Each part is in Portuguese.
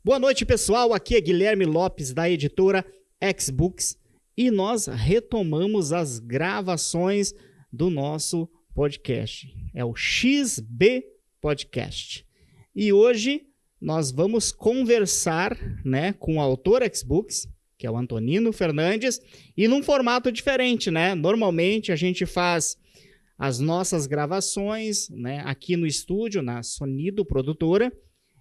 Boa noite, pessoal. Aqui é Guilherme Lopes, da editora Xbooks, e nós retomamos as gravações do nosso podcast. É o XB Podcast. E hoje nós vamos conversar, com o autor Xbooks, que é o Antonino Fernandes, e num formato diferente, né? Normalmente a gente faz as nossas gravações, aqui no estúdio, na Sonido Produtora,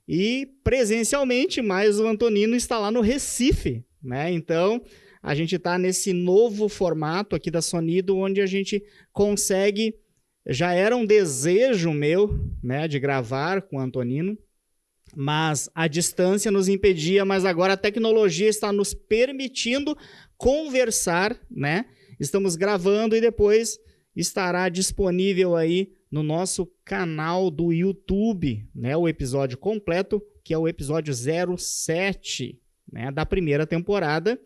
e presencialmente, mas o Antonino está lá no Recife, né? Então, a gente está nesse novo formato aqui da Sonido, onde a gente consegue, já era um desejo meu, de gravar com o Antonino, mas a distância nos impedia, mas agora a tecnologia está nos permitindo conversar, né? Estamos gravando e depois estará disponível aí no nosso canal do YouTube, o episódio completo, que é o episódio 07, da primeira temporada,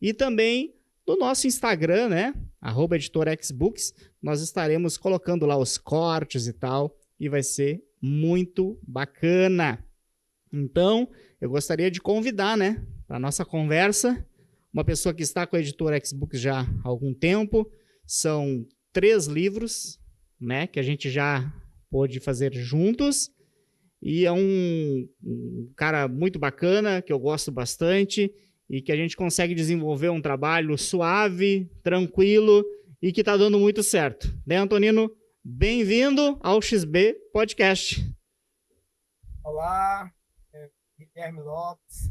e também no nosso Instagram, @editorxbooks, nós estaremos colocando lá os cortes e tal, e vai ser muito bacana. Então, eu gostaria de convidar, para a nossa conversa, uma pessoa que está com a editora Xbooks já há algum tempo. São 3 livros, que a gente já pôde fazer juntos, e é um cara muito bacana, que eu gosto bastante, e que a gente consegue desenvolver um trabalho suave, tranquilo, e que está dando muito certo. Antonino? Bem-vindo ao XB Podcast. Olá, Guilherme Lopes,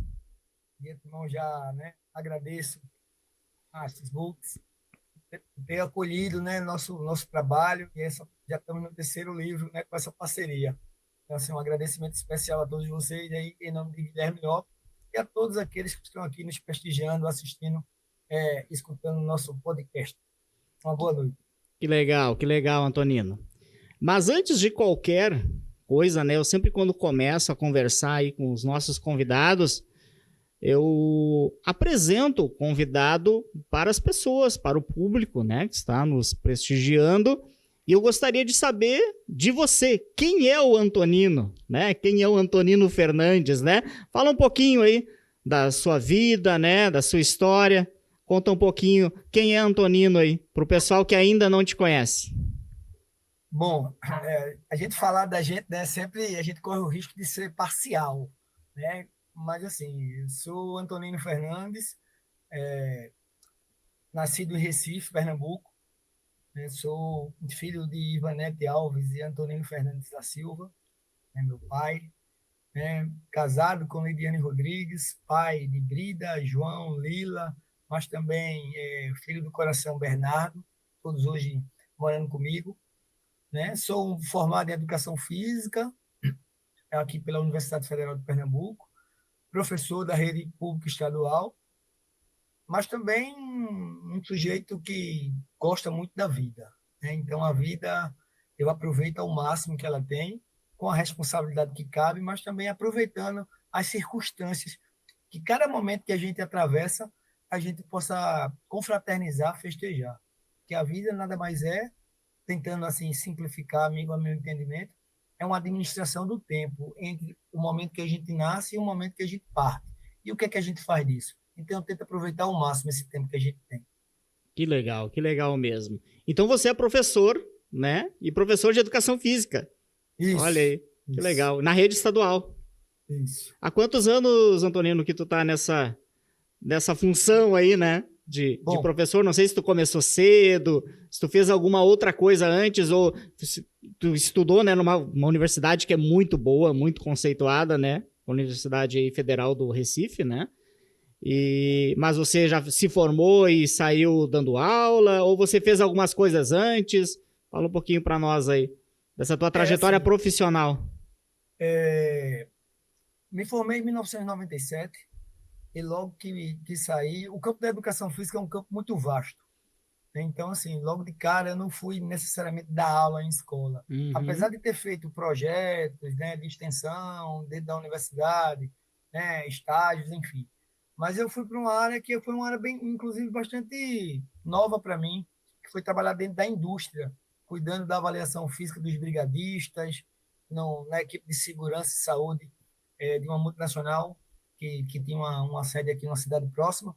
de antemão já agradeço a Xbooks ter acolhido nosso trabalho, e já estamos no 3º livro com essa parceria. Então, assim, um agradecimento especial a todos vocês aí, em nome de Guilherme Lopes, e a todos aqueles que estão aqui nos prestigiando, assistindo, escutando o nosso podcast. Uma boa noite. Que legal, Antonino. Mas antes de qualquer coisa, eu sempre quando começo a conversar aí com os nossos convidados, eu apresento o convidado para as pessoas, para o público, que está nos prestigiando, e eu gostaria de saber de você, quem é o Antonino, Quem é o Antonino Fernandes, Fala um pouquinho aí da sua vida, da sua história, conta um pouquinho quem é Antonino aí, para o pessoal que ainda não te conhece. Bom, a gente falar da gente, sempre a gente corre o risco de ser parcial, Mas, assim, eu sou Antonino Fernandes, nascido em Recife, Pernambuco, sou filho de Ivanete Alves e Antonino Fernandes da Silva, meu pai, casado com Lidiane Rodrigues, pai de Brida, João, Lila, mas também filho do coração Bernardo, todos hoje morando comigo. Sou formado em Educação Física, aqui pela Universidade Federal de Pernambuco, professor da rede pública estadual, mas também um sujeito que gosta muito da vida. Então, a vida eu aproveito ao máximo que ela tem, com a responsabilidade que cabe, mas também aproveitando as circunstâncias que cada momento que a gente atravessa, a gente possa confraternizar, festejar. Que a vida nada mais é, tentando assim simplificar, amigo, a meu entendimento, é uma administração do tempo entre o momento que a gente nasce e o momento que a gente parte. E o que é que a gente faz disso? Então, eu tento aproveitar ao máximo esse tempo que a gente tem. Que legal mesmo. Então, você é professor, E professor de Educação Física. Isso. Olha aí, que legal. Na rede estadual. Isso. Há quantos anos, Antonino, que tu tá nessa função aí, de professor? Não sei se tu começou cedo, se tu fez alguma outra coisa antes, ou se tu estudou, numa universidade que é muito boa, muito conceituada, Universidade aí Federal do Recife, mas você já se formou e saiu dando aula, ou você fez algumas coisas antes? Fala um pouquinho para nós aí, dessa tua trajetória profissional. Me formei em 1997, e logo que saí, o campo da educação física é um campo muito vasto. Então, assim, logo de cara, eu não fui necessariamente dar aula em escola. Uhum. Apesar de ter feito projetos de extensão dentro da universidade, estágios, enfim. Mas eu fui para uma área que foi uma área bem, inclusive, bastante nova para mim, que foi trabalhar dentro da indústria, cuidando da avaliação física dos brigadistas, na equipe de segurança e saúde de uma multinacional. que tinha uma sede aqui numa cidade próxima.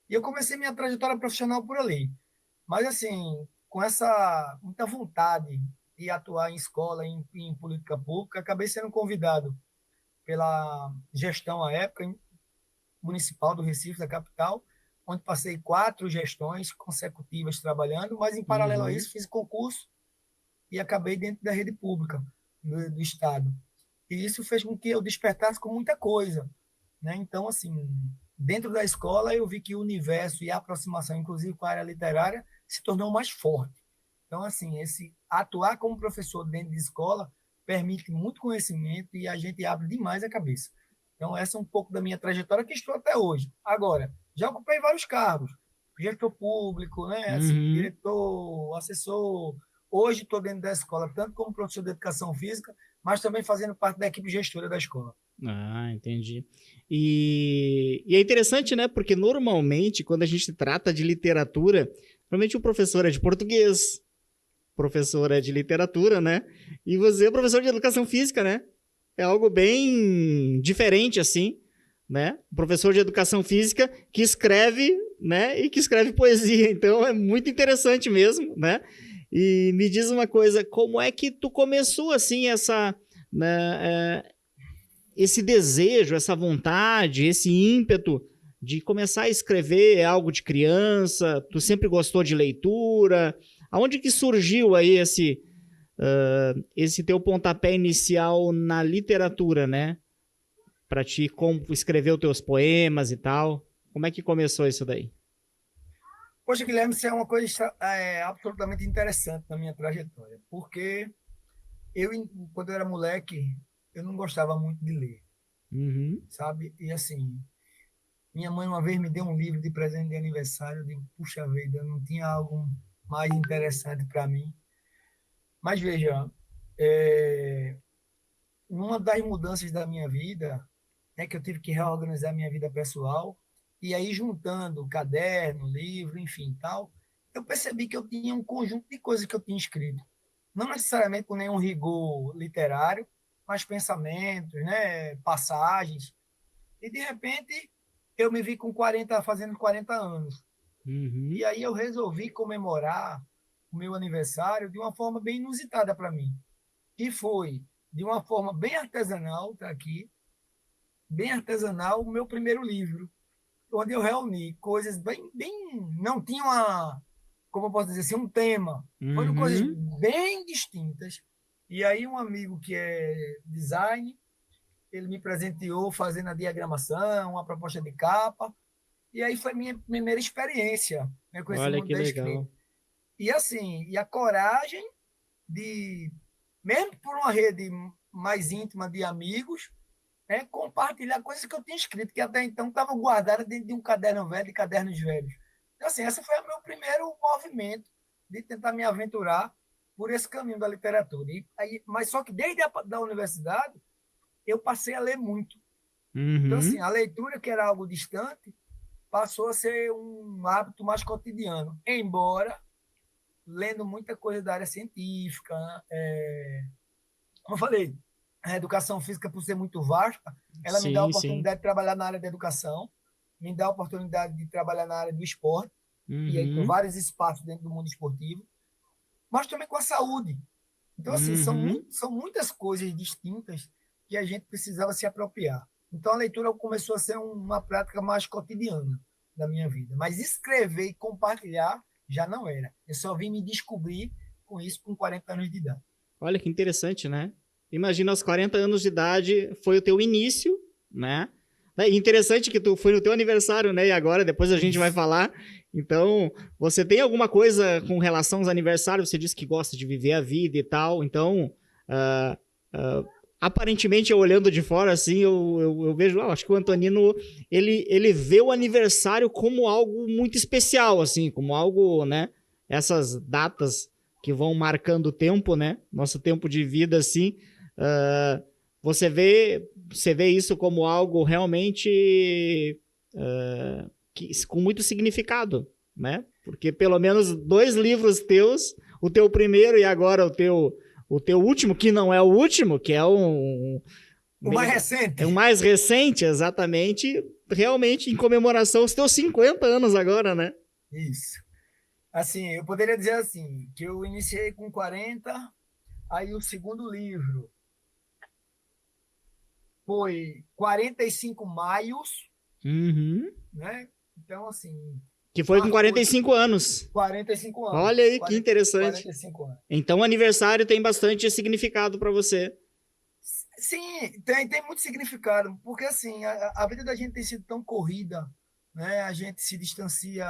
E eu comecei minha trajetória profissional por ali. Mas, assim, com essa muita vontade de atuar em escola, em política pública, acabei sendo convidado pela gestão à época municipal do Recife, da capital, onde passei 4 gestões consecutivas trabalhando, mas, em paralelo a isso, fiz concurso e acabei dentro da rede pública do Estado. E isso fez com que eu despertasse com muita coisa, né? Então, assim, dentro da escola, eu vi que o universo e a aproximação, inclusive com a área literária, se tornou mais forte. Então, assim, esse atuar como professor dentro de escola permite muito conhecimento e a gente abre demais a cabeça. Então, essa é um pouco da minha trajetória que estou até hoje. Agora, já ocupei vários cargos, gestor público, né? Assim, diretor, assessor. Hoje estou dentro da escola, tanto como professor de educação física, mas também fazendo parte da equipe gestora da escola. Ah, entendi. E é interessante, né? Porque normalmente, quando a gente trata de literatura, normalmente o professor é de português, professor é de literatura, né? E você é professor de educação física, né? É algo bem diferente, assim, né? Professor de educação física que escreve, né? E que escreve poesia. Então, é muito interessante mesmo, né? E me diz uma coisa, como é que tu começou, assim, né, esse desejo, essa vontade, esse ímpeto de começar a escrever algo de criança? Tu sempre gostou de leitura? Aonde que surgiu aí esse teu pontapé inicial na literatura, né? Para ti escrever os teus poemas e tal. Como é que começou isso daí? Poxa, Guilherme, isso é uma coisa absolutamente interessante na minha trajetória, porque quando eu era moleque, eu não gostava muito de ler, sabe? E assim, minha mãe uma vez me deu um livro de presente de aniversário, eu digo, puxa vida, não tinha algo mais interessante para mim. Mas veja, uma das mudanças da minha vida é que eu tive que reorganizar minha vida pessoal, e aí juntando caderno, livro, enfim, tal, eu percebi que eu tinha um conjunto de coisas que eu tinha escrito. Não necessariamente com nenhum rigor literário, mas pensamentos, né, passagens. E, de repente, eu me vi fazendo 40 anos. E aí eu resolvi comemorar o meu aniversário de uma forma bem inusitada para mim. Que foi, de uma forma bem artesanal, tá aqui, bem artesanal, o meu primeiro livro, onde eu reuni coisas não tinha como eu posso dizer assim, um tema. Foram coisas bem distintas. E aí um amigo que é design, ele me presenteou fazendo a diagramação, uma proposta de capa, e aí foi minha primeira experiência, né, com esse Olha mundo que da legal. escrita. E assim, e a coragem de, mesmo por uma rede mais íntima de amigos, né, compartilhar coisas que eu tinha escrito, que até então estavam guardadas dentro de um caderno velho, de cadernos velhos. Então, assim, esse foi o meu primeiro movimento de tentar me aventurar por esse caminho da literatura. Mas só que desde a universidade, eu passei a ler muito. Então, assim, a leitura, que era algo distante, passou a ser um hábito mais cotidiano, embora lendo muita coisa da área científica. Como eu falei, a educação física, por ser muito vasta, ela me dá a oportunidade de trabalhar na área da educação, me dá a oportunidade de trabalhar na área do esporte, e aí com vários espaços dentro do mundo esportivo, mas também com a saúde. Então, assim, são muitas coisas distintas que a gente precisava se apropriar. Então, a leitura começou a ser uma prática mais cotidiana da minha vida. Mas escrever e compartilhar já não era. Eu só vim me descobrir com isso com 40 anos de idade. Olha que interessante, né? Imagina, aos 40 anos de idade foi o teu início, né? É interessante que foi no teu aniversário, né? E agora, depois a gente vai falar. Então, você tem alguma coisa com relação aos aniversários? Você disse que gosta de viver a vida e tal. Então, aparentemente, eu olhando de fora, assim, eu vejo, acho que o Antonino, ele vê o aniversário como algo muito especial, assim, como algo, né? Essas datas que vão marcando o tempo, né? Nosso tempo de vida, assim. Você vê isso como algo realmente com muito significado, né? Porque pelo menos 2 livros teus, o teu primeiro e agora o teu último, que não é o último, que é O mais recente. É o mais recente, exatamente. Realmente, em comemoração aos teus 50 anos agora, né? Isso. Assim, eu poderia dizer assim, que eu iniciei com 40, aí o segundo livro foi 45 maios, Uhum. né? Então, assim, Que foi com 45 anos. 45 anos. Olha aí, que interessante. 45 anos. Então, o aniversário tem bastante significado para você. Sim, tem muito significado, porque assim, a vida da gente tem sido tão corrida, né? A gente se distancia,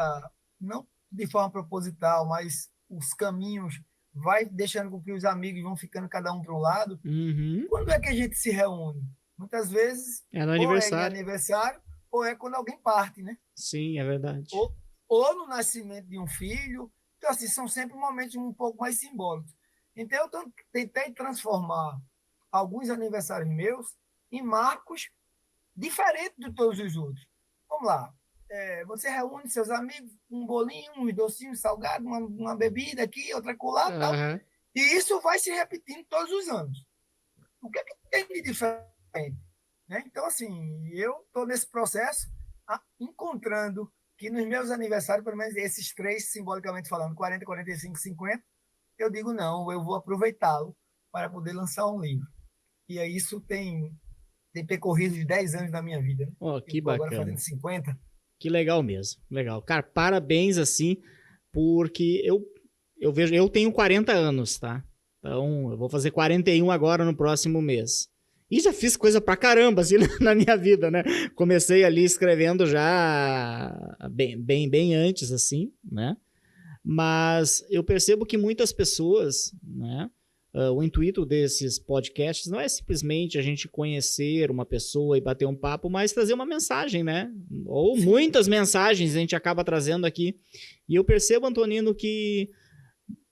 não de forma proposital, mas os caminhos vai deixando com que os amigos vão ficando cada um para um lado. Uhum. Quando é que a gente se reúne? Muitas vezes, É no ou é em aniversário. aniversário, ou é quando alguém parte, né? Sim, é verdade. Ou no nascimento de um filho. Então, assim, são sempre momentos um pouco mais simbólicos. Então, eu tentei transformar alguns aniversários meus em marcos diferentes de todos os outros. Vamos lá. Você reúne seus amigos, um bolinho, uns docinhos salgados, uma bebida aqui, outra colar, tal. Uhum. E isso vai se repetindo todos os anos. O que é que tem de diferente? Né? Então, assim, eu estou nesse processo encontrando que nos meus aniversários, pelo menos esses três, simbolicamente falando, 40, 45, 50, eu digo não, eu vou aproveitá-lo para poder lançar um livro. E aí isso tem percorrido de 10 anos da minha vida. Né? Oh, que eu tô agora bacana. fazendo 50. Que legal mesmo. Legal. Cara, parabéns, assim, porque eu vejo, eu tenho 40 anos, tá? Então, eu vou fazer 41 agora no próximo mês. E já fiz coisa pra caramba, assim, na minha vida, né? Comecei ali escrevendo já bem antes, assim, né? Mas eu percebo que muitas pessoas, né? O intuito desses podcasts não é simplesmente a gente conhecer uma pessoa e bater um papo, mas trazer uma mensagem, né? Ou Sim. Muitas mensagens a gente acaba trazendo aqui. E eu percebo, Antonino, que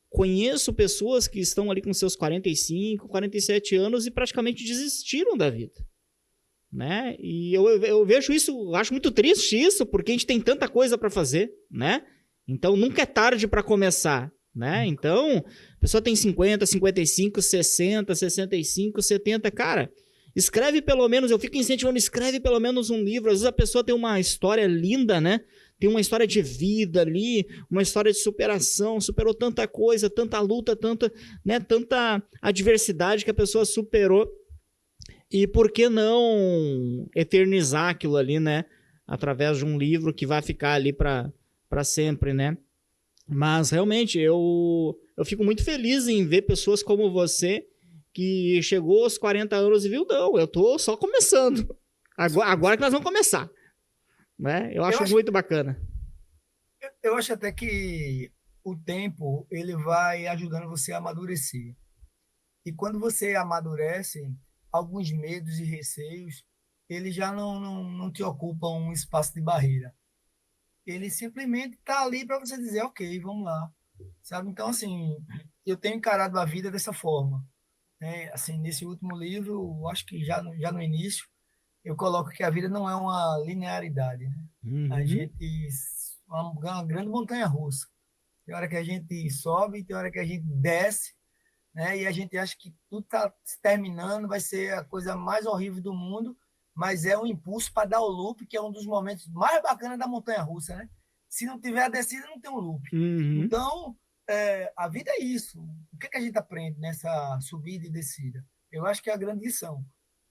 conheço pessoas que estão ali com seus 45, 47 anos e praticamente desistiram da vida, né? E eu vejo isso, acho muito triste isso, porque a gente tem tanta coisa para fazer, né? Então nunca é tarde para começar, né? Então, a pessoa tem 50, 55, 60, 65, 70, cara, escreve pelo menos, eu fico incentivando, escreve pelo menos um livro. Às vezes a pessoa tem uma história linda, né? Tem uma história de vida ali, uma história de superação, superou tanta coisa, tanta luta, tanta adversidade que a pessoa superou. E por que não eternizar aquilo ali, né? Através de um livro que vai ficar ali para sempre, né? Mas realmente eu fico muito feliz em ver pessoas como você que chegou aos 40 anos e viu, não, eu tô só começando. Agora que nós vamos começar. Né? Eu acho muito bacana. Eu acho até que o tempo ele vai ajudando você a amadurecer. E quando você amadurece, alguns medos e receios, eles já não te ocupam um espaço de barreira. Ele simplesmente está ali para você dizer, ok, vamos lá. Sabe? Então, assim, eu tenho encarado a vida dessa forma. Né? Assim, nesse último livro, eu acho que já no início, eu coloco que a vida não é uma linearidade. Né? Uhum. A gente uma grande montanha-russa. Tem hora que a gente sobe, tem hora que a gente desce, né? E a gente acha que tudo está se terminando, vai ser a coisa mais horrível do mundo, mas é um impulso para dar o loop, que é um dos momentos mais bacanas da montanha-russa. Né? Se não tiver a descida, não tem um loop. Uhum. Então, a vida é isso. O que a gente aprende nessa subida e descida? Eu acho que é a grande lição.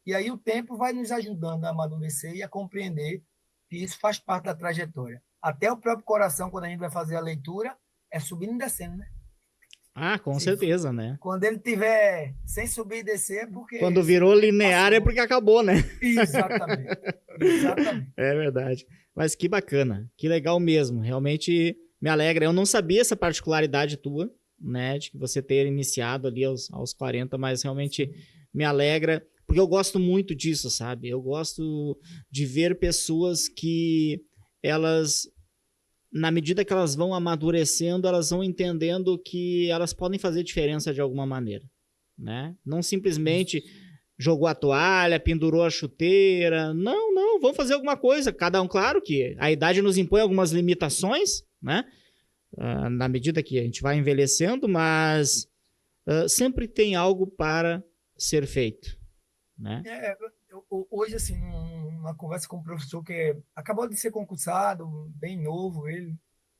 E aí o tempo vai nos ajudando a amadurecer e a compreender que isso faz parte da trajetória. Até o próprio coração, quando a gente vai fazer a leitura, é subindo e descendo, né? Ah, com certeza, né? Quando ele tiver sem subir e descer, é porque... Quando virou linear passou. É porque acabou, né? Exatamente. É verdade. Mas que bacana, que legal mesmo. Realmente me alegra. Eu não sabia essa particularidade tua, né? De que você ter iniciado ali aos 40, mas realmente me alegra. Porque eu gosto muito disso, sabe? Eu gosto de ver pessoas que elas, na medida que elas vão amadurecendo, elas vão entendendo que elas podem fazer diferença de alguma maneira, né? Não simplesmente jogou a toalha, pendurou a chuteira. Não, vamos fazer alguma coisa. Cada um, claro que a idade nos impõe algumas limitações, né? Na medida que a gente vai envelhecendo, mas sempre tem algo para ser feito. né? Hoje, assim, uma conversa com um professor que acabou de ser concursado, bem novo, ele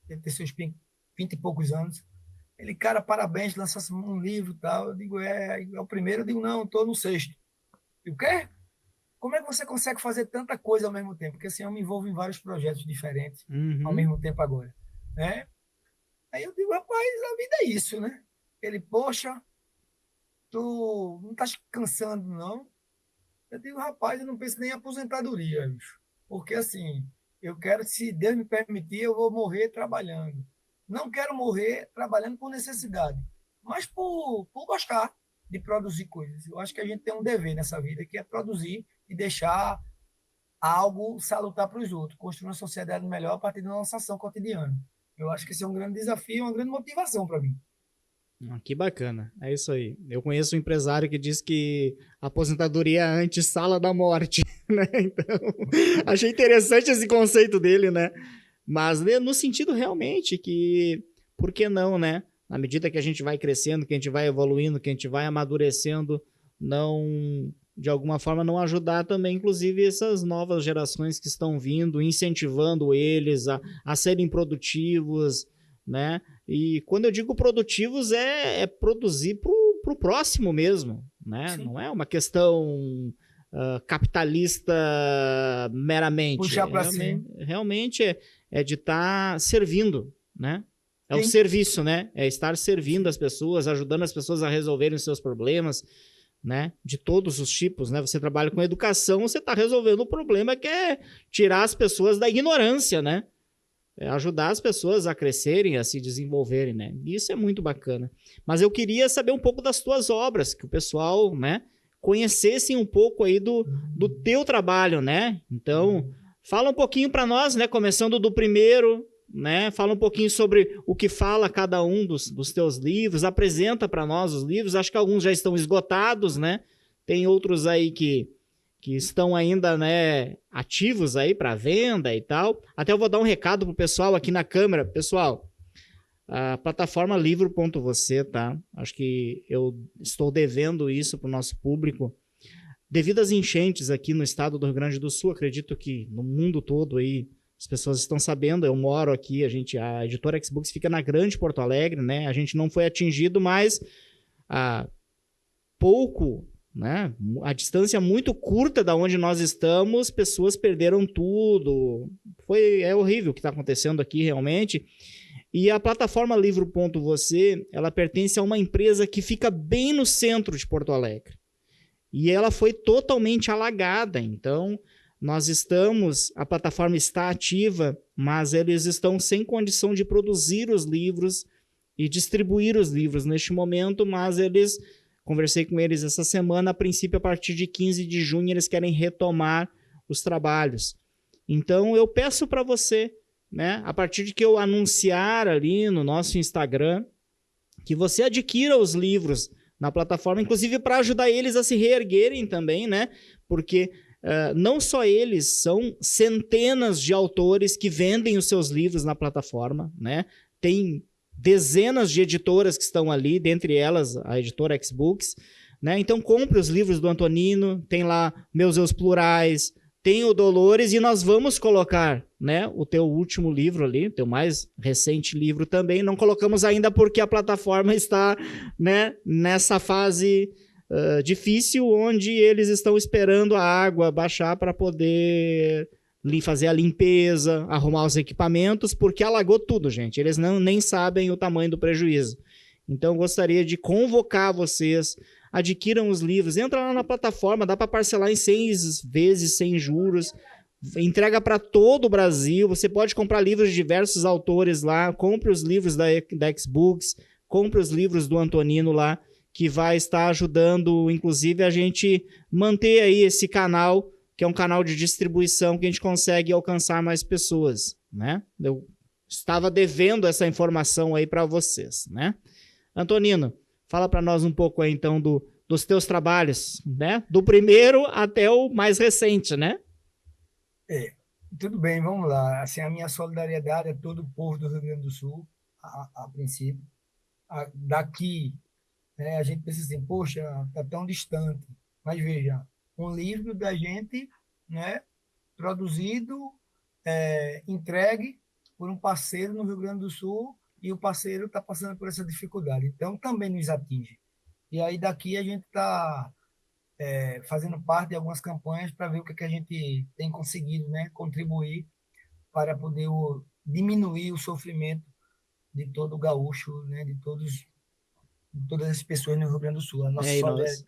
deve ter seus 20 e poucos anos. Ele, cara, parabéns, lançasse um livro e tal. Eu digo, é o primeiro? Eu digo, não, estou no sexto. E o quê? Como é que você consegue fazer tanta coisa ao mesmo tempo? Porque assim, eu me envolvo em vários projetos diferentes ao Uhum. mesmo tempo agora, né? Aí eu digo, rapaz, a vida é isso, né? Ele, poxa, tu não estás cansando, não? Eu digo, rapaz, eu não penso nem em aposentadoria, bicho. Porque assim, eu quero, se Deus me permitir, eu vou morrer trabalhando. Não quero morrer trabalhando por necessidade, mas por gostar de produzir coisas. Eu acho que a gente tem um dever nessa vida, que é produzir e deixar algo salutar para os outros, construir uma sociedade melhor a partir da nossa ação cotidiana. Eu acho que esse é um grande desafio, uma grande motivação para mim. Que bacana, é isso aí. Eu conheço um empresário que diz que a aposentadoria é antes sala da morte, né? Então, achei interessante esse conceito dele, né? Mas né, no sentido realmente que, por que não, né? Na medida que a gente vai crescendo, que a gente vai evoluindo, que a gente vai amadurecendo, não, de alguma forma, não ajudar também, inclusive, essas novas gerações que estão vindo, incentivando eles a serem produtivos, né? E quando eu digo produtivos, é produzir para o próximo mesmo, né? Sim. Não é uma questão capitalista meramente. Puxar para cima. Realmente é de estar servindo, né? É o Sim. serviço, né? É estar servindo as pessoas, ajudando as pessoas a resolverem os seus problemas, né? De todos os tipos, né? Você trabalha com educação, você está resolvendo o problema que é tirar as pessoas da ignorância, né? É ajudar as pessoas a crescerem, a se desenvolverem, né? Isso é muito bacana. Mas eu queria saber um pouco das tuas obras, que o pessoal, né, conhecessem um pouco aí do teu trabalho, né? Então, fala um pouquinho para nós, né? Começando do primeiro, né? Fala um pouquinho sobre o que fala cada um dos teus livros, apresenta para nós os livros. Acho que alguns já estão esgotados, né? Tem outros aí que estão ainda, né, ativos aí para venda e tal. Até eu vou dar um recado pro pessoal aqui na câmera. Pessoal, a plataforma livro.você, tá? Acho que eu estou devendo isso pro nosso público. Devido às enchentes aqui no estado do Rio Grande do Sul, acredito que no mundo todo aí as pessoas estão sabendo, eu moro aqui, a editora Xbooks fica na Grande Porto Alegre, né? A gente não foi atingido, mas pouco, né? A distância muito curta da onde nós estamos, pessoas perderam tudo. É horrível o que está acontecendo aqui realmente. E a plataforma Livro.você, ela pertence a uma empresa que fica bem no centro de Porto Alegre. E ela foi totalmente alagada. Então, a plataforma está ativa, mas eles estão sem condição de produzir os livros e distribuir os livros neste momento, mas conversei com eles essa semana, a princípio, a partir de 15 de junho, eles querem retomar os trabalhos. Então, eu peço para você, né, a partir de que eu anunciar ali no nosso Instagram, que você adquira os livros na plataforma, inclusive para ajudar eles a se reerguerem também, né? Porque não só eles, são centenas de autores que vendem os seus livros na plataforma, né? Tem dezenas de editoras que estão ali, dentre elas a editora Xbooks, né? Então compre os livros do Antonino, tem lá Meus Eus Plurais, tem o Dolores, e nós vamos colocar, né, o teu último livro ali, teu mais recente livro também. Não colocamos ainda porque a plataforma está, né, nessa fase difícil, onde eles estão esperando a água baixar para poder fazer a limpeza, arrumar os equipamentos, porque alagou tudo, gente. Eles nem sabem o tamanho do prejuízo. Então, eu gostaria de convocar vocês, adquiram os livros, entra lá na plataforma, dá para parcelar em 6 vezes sem juros, entrega para todo o Brasil. Você pode comprar livros de diversos autores lá, compre os livros da Xbooks, compre os livros do Antonino lá, que vai estar ajudando, inclusive, a gente manter aí esse canal, que é um canal de distribuição que a gente consegue alcançar mais pessoas, né? Eu estava devendo essa informação aí para vocês, né? Antonino, fala para nós um pouco aí, então, dos teus trabalhos, né? Do primeiro até o mais recente, né? Tudo bem, vamos lá. Assim, a minha solidariedade a todo o povo do Rio Grande do Sul, a princípio. Daqui, né, a gente pensa assim, poxa, está tão distante. Mas veja, um livro da gente, né, produzido, entregue por um parceiro no Rio Grande do Sul, e o parceiro está passando por essa dificuldade. Então, também nos atinge. E aí, daqui, a gente está fazendo parte de algumas campanhas para ver o que a gente tem conseguido, né, contribuir para poder diminuir o sofrimento de todo o gaúcho, né, de todas as pessoas no Rio Grande do Sul. A nossa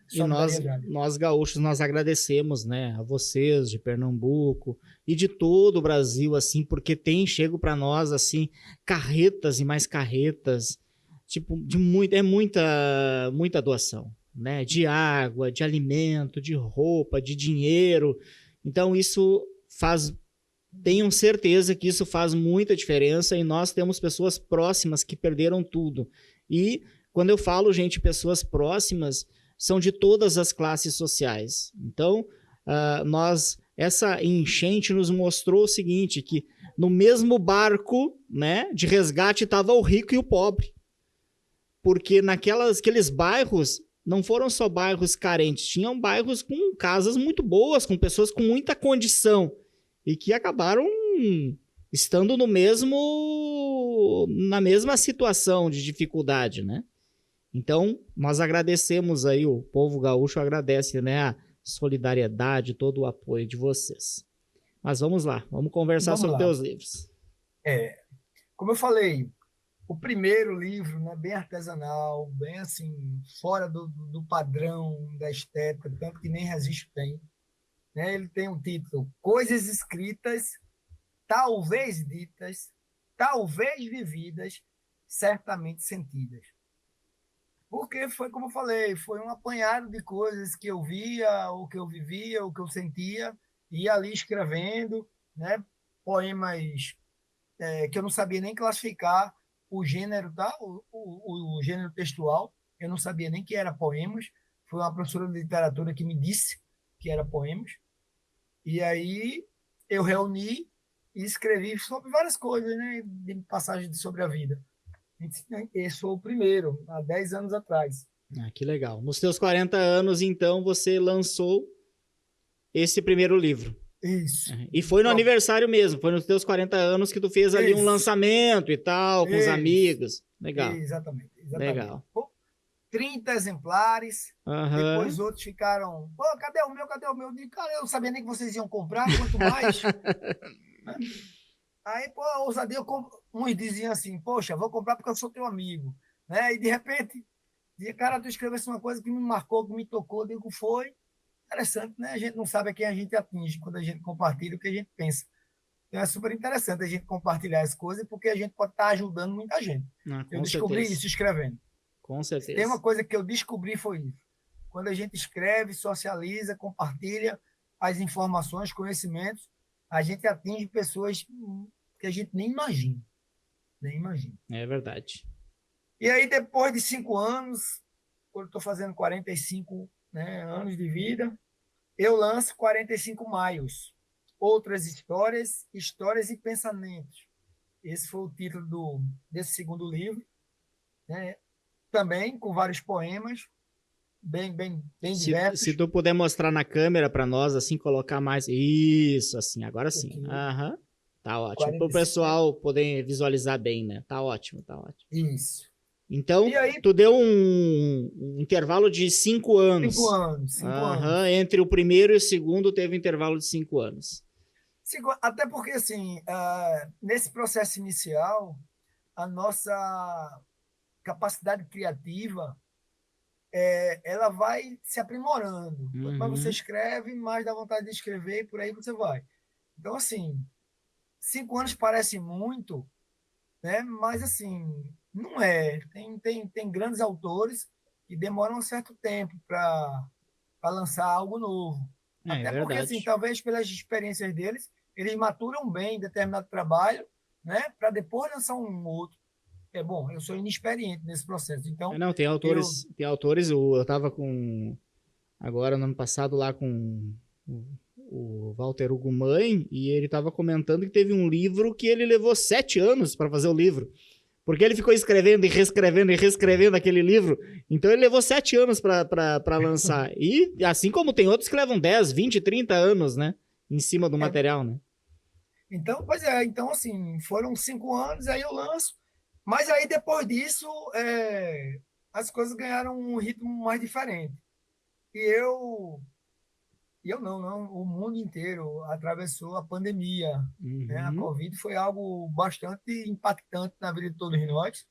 solidariedade. Nós gaúchos, nós agradecemos, né, a vocês de Pernambuco e de todo o Brasil, assim, porque chego para nós, assim, carretas e mais carretas, tipo, muita doação, né, de água, de alimento, de roupa, de dinheiro. Então, tenham certeza que isso faz muita diferença, e nós temos pessoas próximas que perderam tudo. E quando eu falo, gente, pessoas próximas, são de todas as classes sociais. Então, essa enchente nos mostrou o seguinte, que no mesmo barco, né, de resgate estava o rico e o pobre. Porque aqueles bairros não foram só bairros carentes, tinham bairros com casas muito boas, com pessoas com muita condição, e que acabaram estando na mesma situação de dificuldade, né? Então, nós agradecemos aí, o povo gaúcho agradece, né, a solidariedade, todo o apoio de vocês. Mas vamos lá, vamos conversar sobre teus livros. Como eu falei, o primeiro livro, né, bem artesanal, bem assim, fora do padrão da estética, tanto que nem Registro tem. Né? Ele tem um título, Coisas Escritas, Talvez Ditas, Talvez Vividas, Certamente Sentidas. Porque foi, como eu falei, foi um apanhado de coisas que eu via, o que eu vivia, o que eu sentia, e ali escrevendo, né, poemas que eu não sabia nem classificar o gênero, tá? O gênero textual, eu não sabia nem que era poemas, foi uma professora de literatura que me disse que era poemas, e aí eu reuni e escrevi sobre várias coisas, né, de passagem sobre a vida. Esse foi o primeiro, há 10 anos atrás. Que legal. Nos teus 40 anos, então, você lançou esse primeiro livro. Isso. E foi no aniversário mesmo, foi nos teus 40 anos que tu fez ali um lançamento e tal, com os amigos. Legal. Exatamente. Legal. 30 exemplares, depois outros ficaram, cadê o meu? Eu digo, cara, eu não sabia nem que vocês iam comprar, quanto mais. Aí, ousadia, uns diziam assim, poxa, vou comprar porque eu sou teu amigo, né? E de repente, cara, tu escrevesse uma coisa que me marcou, que me tocou, eu digo, foi interessante, né? A gente não sabe a quem a gente atinge quando a gente compartilha o que a gente pensa. Então é super interessante a gente compartilhar as coisas, porque a gente pode estar ajudando muita gente. Eu descobri isso escrevendo. Com certeza. Tem uma coisa que eu descobri, foi isso. Quando a gente escreve, socializa, compartilha as informações, conhecimentos, a gente atinge pessoas que a gente nem imagina. É verdade. E aí, depois de 5 anos, quando eu estou fazendo 45, né, anos de vida, eu lanço 45 Maios. Outras histórias e pensamentos. Esse foi o título desse segundo livro, né? Também com vários poemas, bem diversos. Se tu puder mostrar na câmera para nós, assim, colocar mais... Isso, assim, agora sim. Tá ótimo. Para o pessoal poder visualizar bem, né? Tá ótimo. Isso. Então, aí, tu deu um intervalo de 5 anos. 5 anos. 5 anos. Entre o primeiro e o segundo teve um intervalo de 5 anos. Até porque, assim, nesse processo inicial, a nossa capacidade criativa, ela vai se aprimorando. Quanto mais você escreve, mais dá vontade de escrever, e por aí você vai. Então, assim, 5 anos parece muito, né? Mas, assim, não é. Tem grandes autores que demoram um certo tempo para lançar algo novo. Até porque, assim, talvez pelas experiências deles, eles maturam bem determinado trabalho, né? Para depois lançar um outro. Bom, eu sou inexperiente nesse processo, então... Não, tem autores, eu estava agora no ano passado lá com o Walter Hugo Mãe, e ele estava comentando que teve um livro que ele levou 7 anos para fazer o livro, Porque ele ficou escrevendo e reescrevendo aquele livro. Então ele levou 7 anos para lançar. E assim como tem outros que levam 10, 20, 30 anos, né? Em cima do material, né? Então, pois é. Então, assim, foram 5 anos, aí eu lanço. Mas aí, depois disso, as coisas ganharam um ritmo mais diferente. E eu não, o mundo inteiro atravessou a pandemia, né? A Uhum. Covid foi algo bastante impactante na vida de todos nós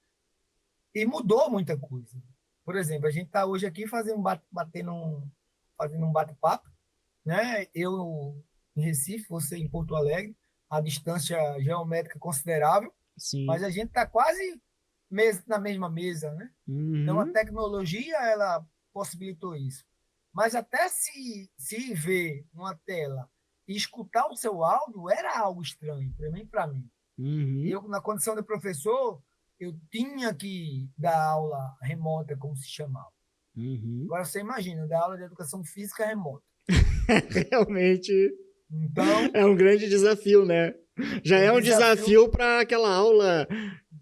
e mudou muita coisa. Por exemplo, a gente está hoje aqui fazendo um bate-papo, né? Eu em Recife, você em Porto Alegre, a distância geométrica considerável, Sim. mas a gente está quase na mesma mesa, né? Então, a Uhum. tecnologia, ela possibilitou isso. Mas até se ver numa tela e escutar o seu áudio era algo estranho, para mim. E Uhum. eu, na condição de professor, eu tinha que dar aula remota, como se chamava. Uhum. Agora, você imagina, dar aula de educação física remota. Realmente Então, é um grande desafio, né? Já o é um desafio... desafio para aquela aula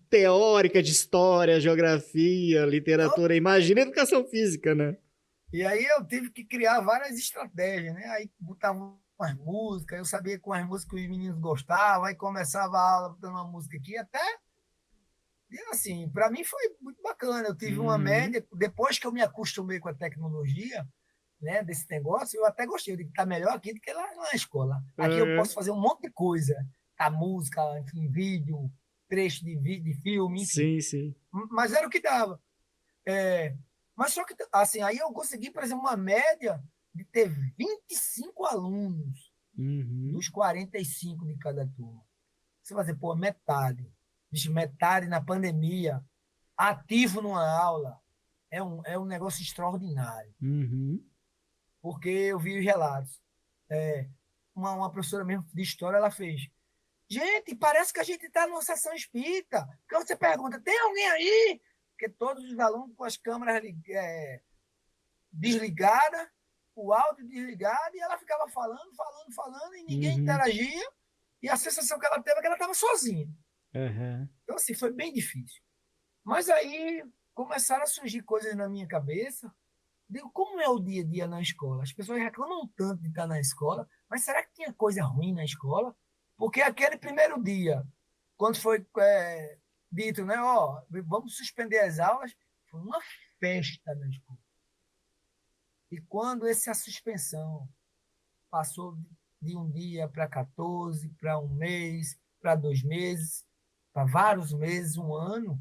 teórica de história, geografia, literatura. Imagina educação física, né? E aí eu tive que criar várias estratégias, né? Aí botava umas músicas, eu sabia com as músicas que os meninos gostavam, aí começava a aula botando uma música aqui, até e assim, para mim foi muito bacana. Eu tive uma Uhum. média, depois que eu me acostumei com a tecnologia, né, desse negócio, eu até gostei de estar melhor aqui do que lá na escola. Aqui eu Uhum. posso fazer um monte de coisa, a música, enfim, vídeo, trecho de vídeo, de filme, enfim. Sim, sim. Mas era o que dava. É, mas só que, assim, aí eu consegui, por exemplo, uma média de ter 25 alunos Uhum. dos 45 de cada turma. Você vai dizer, pô, metade. Vixe, metade na pandemia, ativo numa aula, é um negócio extraordinário. Uhum. Porque eu vi os relatos. É, uma professora mesmo de história, ela fez. Gente, parece que a gente está numa sessão espírita. Porque você pergunta, tem alguém aí? Porque todos os alunos com as câmeras desligadas, o áudio desligado, e ela ficava falando, e ninguém Uhum. interagia. E a sensação que ela teve é que ela estava sozinha. Uhum. Então, assim, foi bem difícil. Mas aí começaram a surgir coisas na minha cabeça. Digo, como é o dia a dia na escola? As pessoas reclamam tanto de estar na escola, mas será que tinha coisa ruim na escola? Porque aquele primeiro dia, quando foi dito, né, ó, vamos suspender as aulas, foi uma festa na escola. E quando essa suspensão passou de um dia para 14, para um mês, para 2 meses, para vários meses, um ano,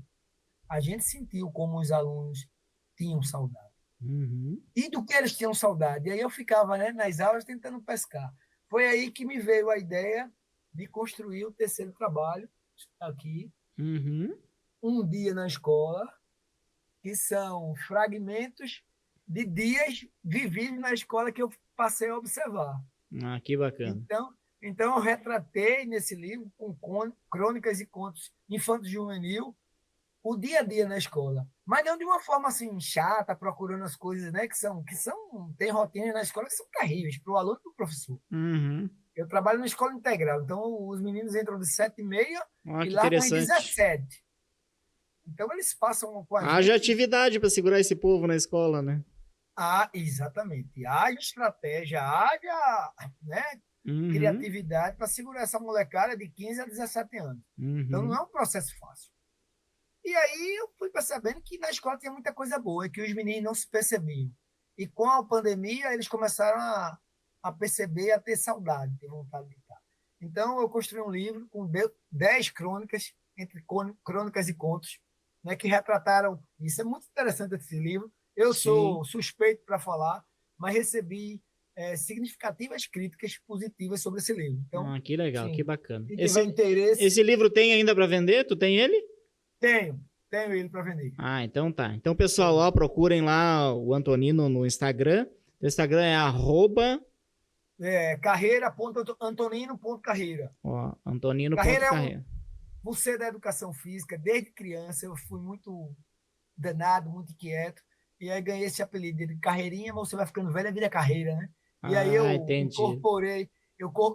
a gente sentiu como os alunos tinham saudade. Uhum. E do que eles tinham saudade. E aí eu ficava, né, nas aulas tentando pescar. Foi aí que me veio a ideia de construir o terceiro trabalho aqui, Uhum. Um Dia na Escola, que são fragmentos de dias vividos na escola que eu passei a observar. Ah, que bacana. Então eu retratei nesse livro, com crônicas e contos infanto-juvenil, o dia a dia na escola. Mas não de uma forma assim chata, procurando as coisas, né, tem rotinas na escola que são terríveis para o aluno e para o professor. Uhum. Eu trabalho na escola integral, então os meninos entram de 7h30 Ah, e que largam às interessante. 17. Então eles passam com a Haja gente. atividade para segurar esse povo na escola, né? Exatamente, haja estratégia, haja, né, Uhum. criatividade para segurar essa molecada de 15 a 17 anos. Então não Uhum. é um processo fácil. E aí eu fui percebendo que na escola tinha muita coisa boa e que os meninos não se percebiam. E com a pandemia, eles começaram a perceber, a ter saudade, ter vontade de estar. Então, eu construí um livro com 10 crônicas, entre crônicas e contos, né, que retrataram. Isso é muito interessante esse livro. Eu Sim. sou suspeito para falar, mas recebi significativas críticas positivas sobre esse livro. Então, Ah, que legal, que sim, bacana. se tiver Esse interesse, livro tem ainda para vender? Tu tem ele? tenho ele para vender. Ah, então tá. Então, pessoal, Tenho. ó, procurem lá o Antonino no Instagram. O Instagram é arroba, Carreira.antonino.carreira. ó, Carreira é antonino.carreira. você da educação física, desde criança eu fui muito danado, muito inquieto, e aí ganhei esse apelido de carreirinha, mas você vai ficando velho, vira carreira, né? E aí Ah, entendi. eu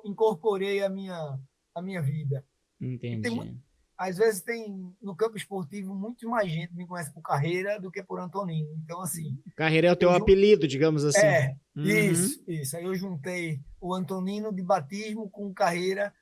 incorporei a minha vida. E tem muito, Entendi. às vezes tem no campo esportivo muito mais gente me conhece por Carreira do que por Antonino. Então, assim. Carreira é o teu apelido, digamos assim. Isso. Aí eu juntei o Antonino de batismo com Carreira,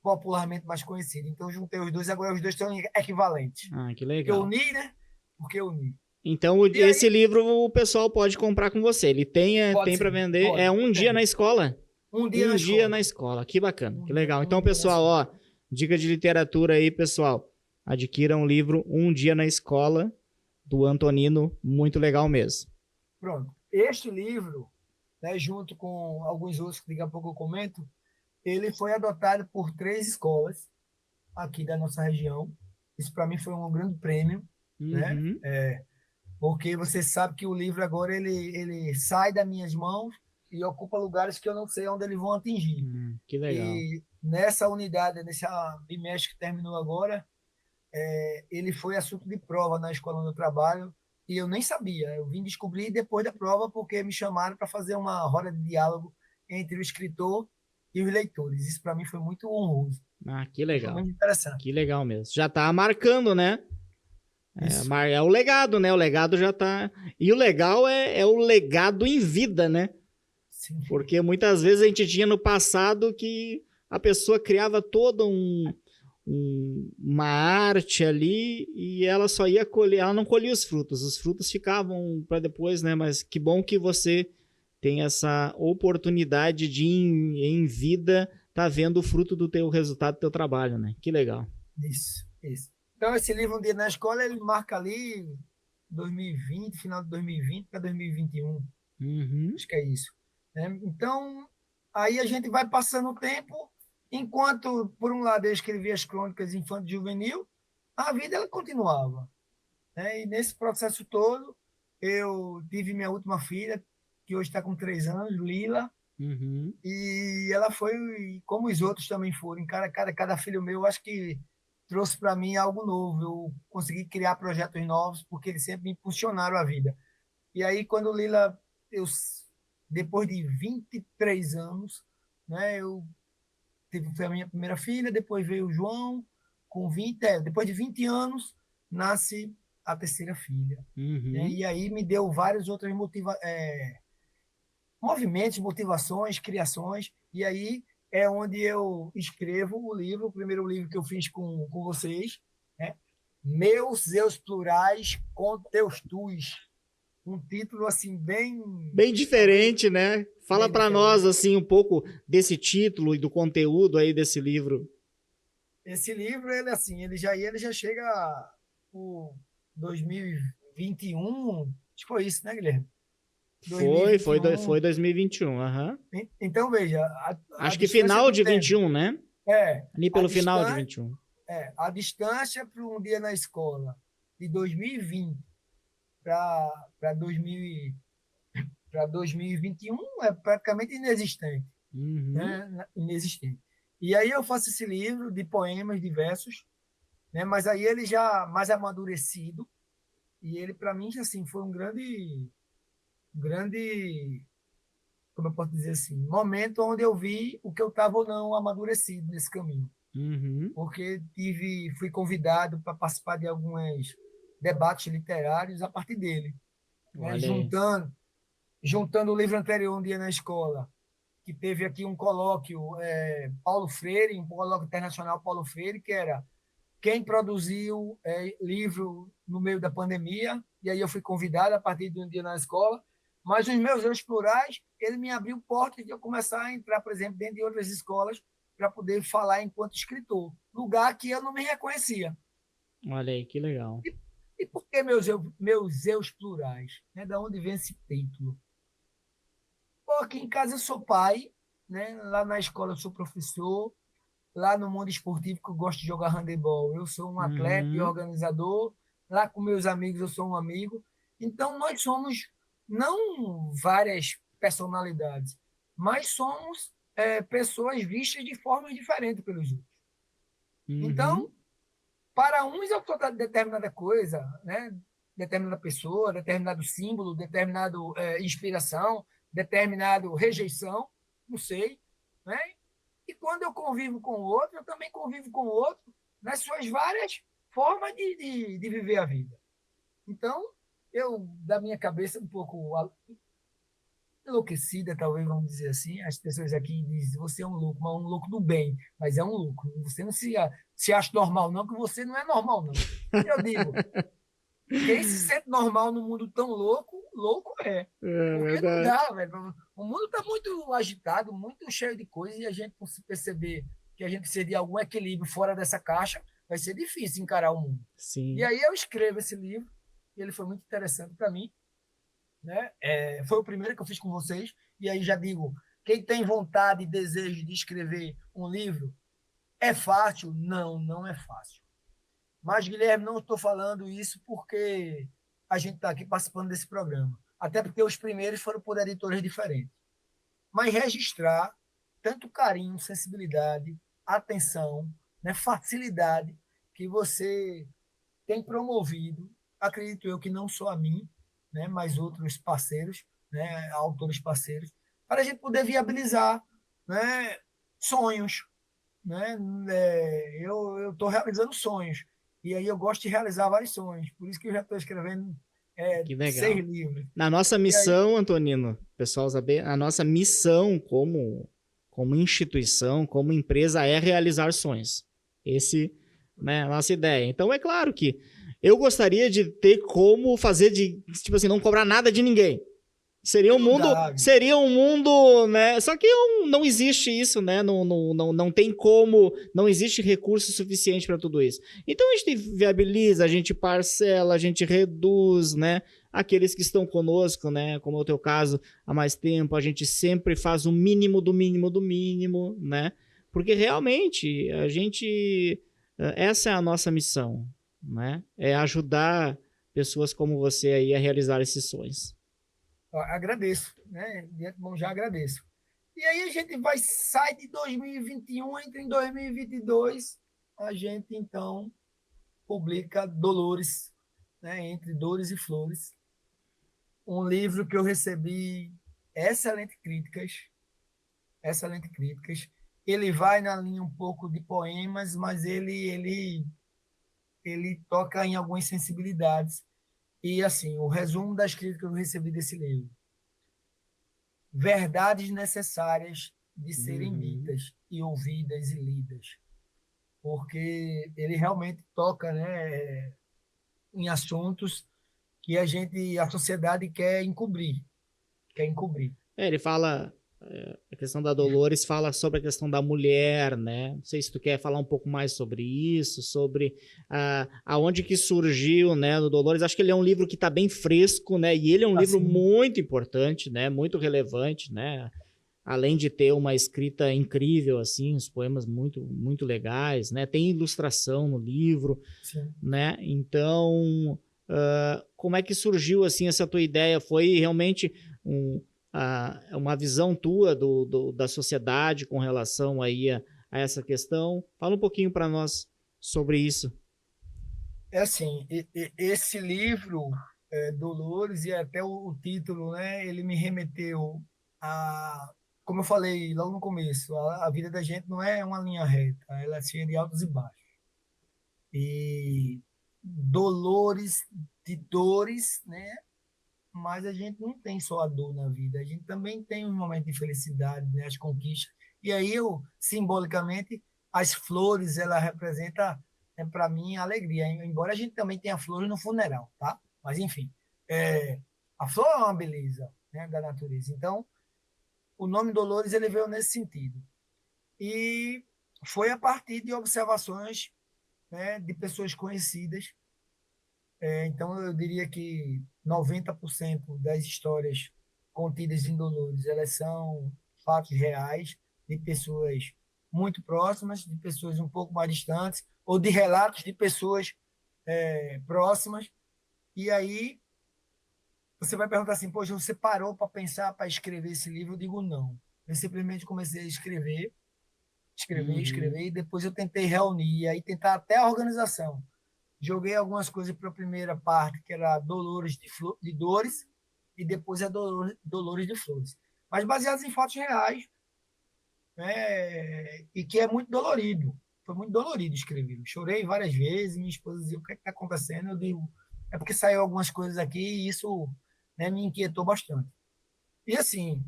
popularmente mais conhecido. Então, eu juntei os dois, agora os dois são equivalentes. Que legal. Eu uni, né? Porque eu uni. Então, esse livro o pessoal pode comprar com você. Ele tem para vender. Pode, um dia na escola. Um dia na escola. Que bacana, que legal. Então, pessoal, dica de literatura aí, pessoal. Adquiram o livro Um Dia na Escola, do Antonino. Muito legal mesmo. Pronto. Este livro, né, junto com alguns outros que daqui a pouco eu comento, ele foi adotado por 3 escolas aqui da nossa região. Isso para mim foi um grande prêmio, né? Porque você sabe que o livro agora ele sai das minhas mãos e ocupa lugares que eu não sei onde eles vão atingir. Que legal. E nessa unidade, nesse bimestre que terminou agora, ele foi assunto de prova na escola onde eu trabalho e eu nem sabia. Eu vim descobrir depois da prova porque me chamaram para fazer uma roda de diálogo entre o escritor e os leitores. Isso para mim foi muito honroso. Que legal. Foi muito interessante. Que legal mesmo. Já está marcando, né? É o legado, né? O legado já está... E o legal é o legado em vida, né? Sim. Porque muitas vezes a gente tinha no passado que a pessoa criava toda uma arte ali e ela só ia colher, ela não colhia os frutos ficavam para depois, né? Mas que bom que você tem essa oportunidade de em vida tá vendo o fruto do teu resultado do teu trabalho, né? Que legal. Isso. Então, esse livro Um Dia na Escola, ele marca ali 2020, final de 2020 para 2021. Acho que é isso. Então, aí a gente vai passando o tempo, enquanto, por um lado, eu escrevia as crônicas infantil e juvenil, a vida ela continuava. E nesse processo todo, eu tive minha última filha, que hoje está com 3 anos, Lila, e ela foi, como os outros também foram, cada filho meu, acho que trouxe para mim algo novo. Eu consegui criar projetos novos, porque eles sempre me impulsionaram a vida. E aí, quando Lila, depois de 23 anos, né, eu tive a minha primeira filha, depois veio o João, com 20, depois de 20 anos, nasce a terceira filha. E aí me deu vários outros movimentos, motivações, criações, e aí é onde eu escrevo o livro, o primeiro livro que eu fiz com vocês, né? Meus Zeus Plurais com Teus Tus. Um título assim bem diferente, né? Fala para nós assim um pouco desse título e do conteúdo aí desse livro. Esse livro, ele já chega o 2021, acho que foi isso, né, Guilherme? Foi 2021, Então, veja... Acho que final de 21, né? Ali pelo final de 21. A distância para Um Dia na Escola de 2020 para 2021 é praticamente inexistente. Né? Inexistente. E aí eu faço esse livro de poemas diversos, né? Mas aí ele já mais amadurecido, e ele, para mim, assim, foi um grande, como eu posso dizer assim, momento onde eu vi o que eu estava ou não amadurecido nesse caminho. Porque fui convidado para participar de alguns debates literários a partir dele. Né? Juntando o livro anterior, Um Dia na Escola, que teve aqui um colóquio, Paulo Freire, um colóquio internacional Paulo Freire, que era quem produziu livro no meio da pandemia, e aí eu fui convidado a partir de Um Dia na Escola, mas os meus erros plurais, ele me abriu portas de eu começar a entrar, por exemplo, dentro de outras escolas para poder falar enquanto escritor, lugar que eu não me reconhecia. Olha aí, que legal. E por que meus eus plurais? Né? Da onde vem esse título? Pô, aqui em casa eu sou pai, né? Lá na escola eu sou professor, lá no mundo esportivo que eu gosto de jogar handebol, eu sou um atleta e organizador, lá com meus amigos eu sou um amigo. Então nós somos não várias personalidades, mas somos pessoas vistas de formas diferentes pelos outros. Então, para uns eu sou determinada coisa, né? Determinada pessoa, determinado símbolo, determinada inspiração, determinado rejeição, não sei, né? E quando eu convivo com o outro, eu também convivo com o outro nas suas várias formas de viver a vida. Então, eu, da minha cabeça, um pouco enlouquecida, talvez, vamos dizer assim. As pessoas aqui dizem, você é um louco, mas um louco do bem, mas é um louco. Você não se acha normal, não, que você não é normal, não. Eu digo, quem se sente normal no mundo tão louco, louco é. É Porque não verdade. dá, velho. O mundo está muito agitado, muito cheio de coisas, e a gente, por se perceber que a gente precisa de algum equilíbrio fora dessa caixa, vai ser difícil encarar o mundo. Sim. E aí eu escrevo esse livro, e ele foi muito interessante para mim, né? Foi o primeiro que eu fiz com vocês, e aí já digo, quem tem vontade e desejo de escrever um livro, é fácil? Não, não é fácil. Mas, Guilherme, não estou falando isso porque a gente está aqui participando desse programa, até porque os primeiros foram por editores diferentes. Mas registrar tanto carinho, sensibilidade, atenção, né, facilidade que você tem promovido, acredito eu que não só a mim, né, mas outros parceiros, né, autores parceiros, para a gente poder viabilizar, né, sonhos. Né? Eu estou realizando sonhos, e aí eu gosto de realizar vários sonhos, por isso que eu já estou escrevendo Que legal. 6 livros. Na nossa missão, Antonino, pessoal saber, a nossa missão como instituição, como empresa, é realizar sonhos. Esse, né, a nossa ideia. Então, é claro que eu gostaria de ter como fazer tipo assim, não cobrar nada de ninguém. Seria um mundo, né? Só que não existe isso, né? Não tem como, não existe recurso suficiente para tudo isso. Então a gente viabiliza, a gente parcela, a gente reduz, né? Aqueles que estão conosco, né? Como é o teu caso, há mais tempo, a gente sempre faz o mínimo do mínimo do mínimo, né? Porque realmente essa é a nossa missão, né? É ajudar pessoas como você aí a realizar esses sonhos. Agradeço, né? De antemão já agradeço. E aí a gente sai de 2021, entra em 2022, a gente então publica Dolores, né? Entre Dores e Flores, um livro que eu recebi excelentes críticas. Ele vai na linha um pouco de poemas, mas ele toca em algumas sensibilidades. E, assim, o resumo das críticas que eu recebi desse livro. Verdades necessárias de serem ditas e ouvidas e lidas. Porque ele realmente toca, né, em assuntos que a sociedade quer encobrir. Ele fala, a questão da Dolores fala sobre a questão da mulher, né? Não sei se tu quer falar um pouco mais sobre isso, sobre aonde que surgiu, né, do Dolores. Acho que ele é um livro que está bem fresco, né? E ele é um livro muito importante, né? Muito relevante, né? Além de ter uma escrita incrível, assim, os poemas muito, muito legais, né? Tem ilustração no livro, né? Então, como é que surgiu, assim, essa tua ideia? Foi realmente uma visão tua da sociedade com relação aí a essa questão? Fala um pouquinho para nós sobre isso. É assim, esse livro, Dolores, e até o título, né, ele me remeteu como eu falei logo no começo, a vida da gente não é uma linha reta, ela é cheia de altos e baixos. E dolores de dores, né? Mas a gente não tem só a dor na vida, a gente também tem um momento de felicidade, né? As conquistas. E aí, simbolicamente, as flores, ela representa, para mim, a alegria, embora a gente também tenha flores no funeral, tá? Mas, enfim, a flor é uma beleza, né, da natureza. Então, o nome Dolores, ele veio nesse sentido. E foi a partir de observações, né, de pessoas conhecidas. Então, eu diria que 90% das histórias contidas em Dolores, elas são fatos reais, de pessoas muito próximas, de pessoas um pouco mais distantes, ou de relatos de pessoas próximas. E aí, você vai perguntar assim, poxa, você parou para pensar, para escrever esse livro? Eu digo, não. Eu simplesmente comecei a escrever, e depois eu tentei reunir, e aí tentar até a organização. Joguei algumas coisas para a primeira parte, que era Dolores de Dores, e depois é Dolores de Flores. Mas baseados em fatos reais, né? E que é muito dolorido. foi muito dolorido escrever. Chorei várias vezes, minha esposa dizia, o que está acontecendo? Eu digo, é porque saiu algumas coisas aqui e isso, né, me inquietou bastante. E assim,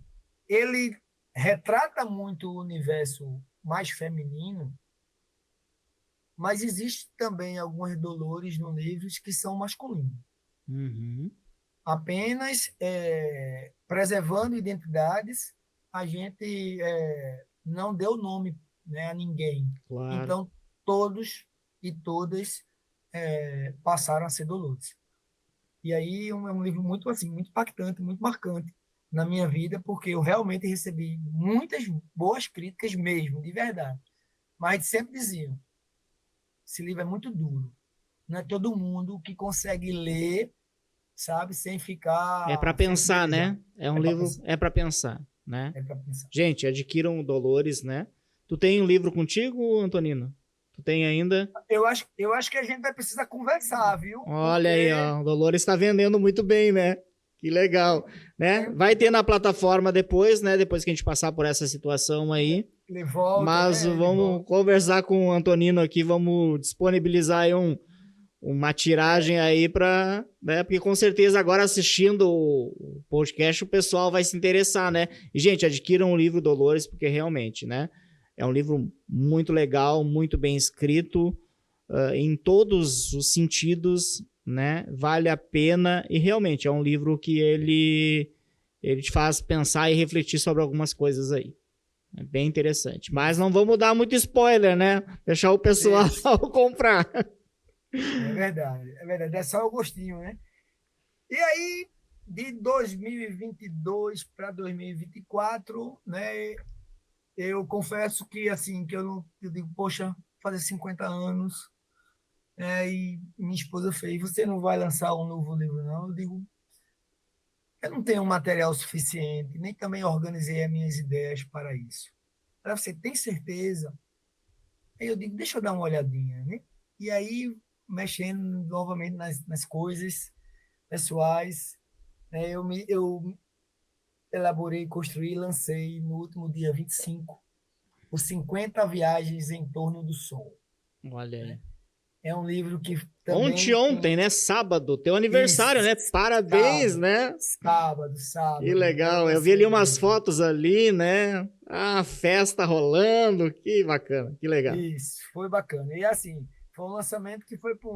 ele retrata muito o universo mais feminino, mas existe também alguns dolores no livro que são masculinos. Uhum. Apenas preservando identidades, a gente não deu nome, né, a ninguém. Claro. Então, todos e todas passaram a ser Dolores. E aí é um livro muito assim, muito impactante, muito marcante na minha vida, porque eu realmente recebi muitas boas críticas mesmo, de verdade. Mas sempre diziam, esse livro é muito duro. Não é todo mundo que consegue ler, sabe, sem ficar... É para pensar, né? É um livro, é para pensar, né? É para pensar. Gente, adquiram Dolores, né? Tu tem um livro contigo, Antonino? Tu tem ainda? Eu acho que a gente vai precisar conversar, viu? Olha aí, ó, o Dolores está vendendo muito bem, né? Que legal, né? Vai ter na plataforma depois, né? Depois que a gente passar por essa situação aí. Ele volta, mas né? Vamos conversar com o Antonino aqui, vamos disponibilizar aí uma tiragem aí para, né? Porque com certeza agora assistindo o podcast o pessoal vai se interessar, né? E gente, adquiram o livro Dolores porque realmente, né? É um livro muito legal, muito bem escrito, em todos os sentidos, né? Vale a pena e realmente é um livro que ele te faz pensar e refletir sobre algumas coisas aí. É bem interessante. Mas não vamos dar muito spoiler, né? Deixar o pessoal comprar. É verdade, é verdade. É só o gostinho, né? E aí, de 2022 para 2024, né? Eu confesso que, assim, que eu digo, poxa, fazer 50 anos, e minha esposa fez, você não vai lançar um novo livro, não? Eu digo, eu não tenho material suficiente, nem também organizei as minhas ideias para isso. Ela, você tem certeza? Aí eu digo, deixa eu dar uma olhadinha, né? E aí, mexendo novamente nas coisas pessoais, né, eu elaborei, construí e lancei no último dia 25 os 50 viagens em torno do sol. Olha aí. É um livro que também... Ontem, né? Sábado, teu aniversário, Isso, né? Parabéns, sábado, né? Sábado. Que legal. Eu vi ali umas fotos ali, né? Ah, festa rolando. Que bacana, que legal. Isso, foi bacana. E assim, foi um lançamento que foi para